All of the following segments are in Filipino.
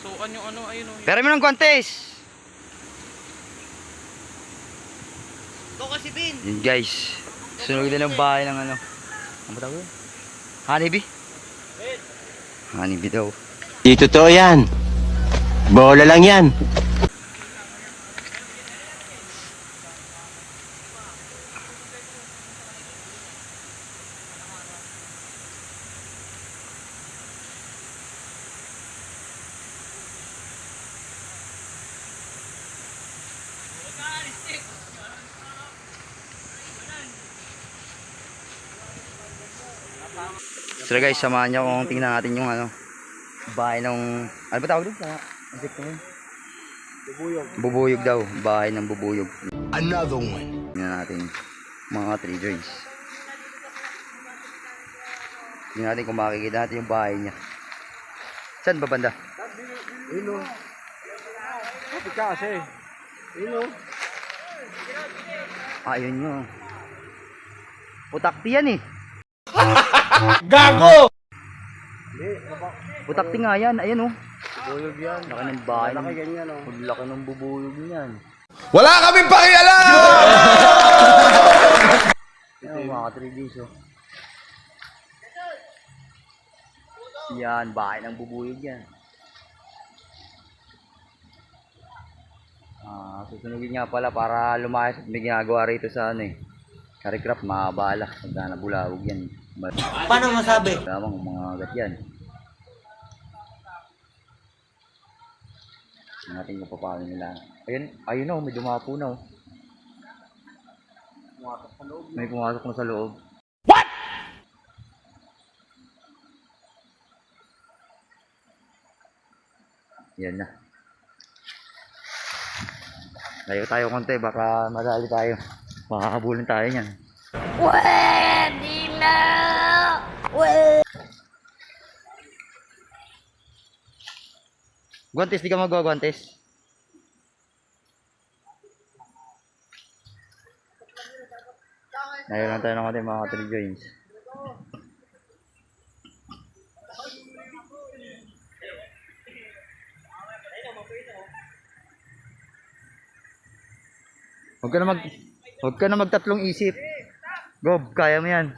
Pasukan yung ano, ayun o. Pero mo ng guantes. Ito kasi Bin. Yun guys. Sunog din ang bahay ng ano. Ano ba tawag yun? Honeybee? Honeybee daw. Di totoo yan. Bola lang yan. So guys, samahan niyo kung tingnan natin yung ano, bahay ng, ano ba tawag doon? Bubuyog. Bubuyog daw, bahay ng bubuyog. Another one. Tingnan natin mga 3 joints. Tingnan natin kung makikita natin yung bahay niya. Saan ba banda? Ino. Kapit ka kasi. Ino. Ayun nyo. Putakti yan eh. Gago! Putakti nga yan, ayun oh. Buyog yan. Laki ng bahay. Malaki ganyan oh. Laki ng bubuyog niyan. Wala kaming pakialam! Yan mga 3 days oh. Yan, bahay ng bubuyog yan. Susunugin nga pala para lumayas at may ginagawa rito sa ano eh. Caricraft, makabala. Pagka nabulawog yan. Paano masabi? Lamang mga agat yan. Tingnan natin kung paano nila. Ayun, ayun oh, may dumapo na oh. May pumasok na sa loob. What? Yan na. Layo tayo konti, baka madali tayo. Makakabulin tayo niyan. Pwede na! Guantes, di ka magwa-guantes? Layo lang tayo ng konti mga 3 joints. Huwag ka na magtatlong isip. Gob, kaya mo yan.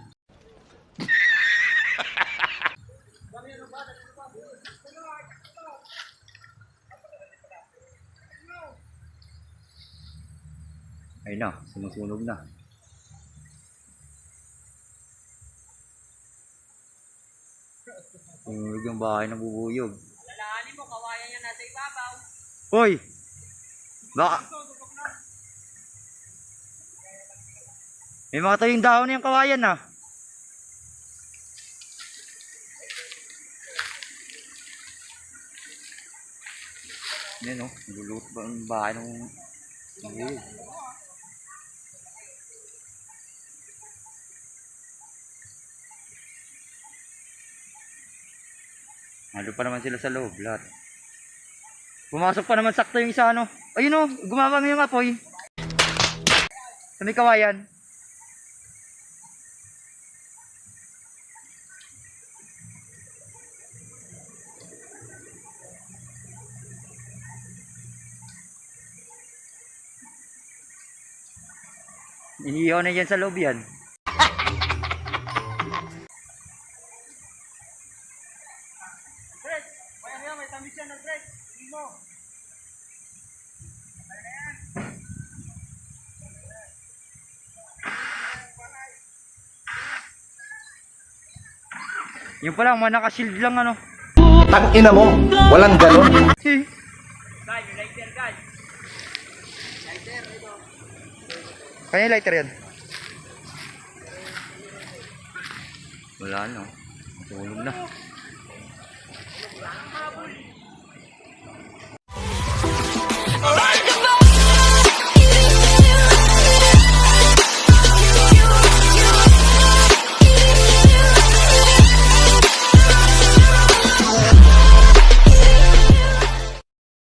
Ayun na, sumusunog na. Sumunog yung bahay ng bubuyog. Lalahanin mo, kawayan niya nasa ibabaw. Hoy! Baka... May mga tayong dahon na yung kawayan ah. Yan o, niluluto ba ang bahay ng bubuyog? Halo pa naman sila sa loob, lahat. Pumasok pa naman sakto yung isa ano. Ayun o, gumamang yung apoy. Sa may kawayan. Inihaw na yan sa loob yan. May tamis yan na Dred. Hindi mo. Yung pala, mga naka-shield lang ano. Tangina mo. Walang ganon. Guys, yung lighter guys. Lighter, ito. Kanya lighter yan. Wala no. Tulog na.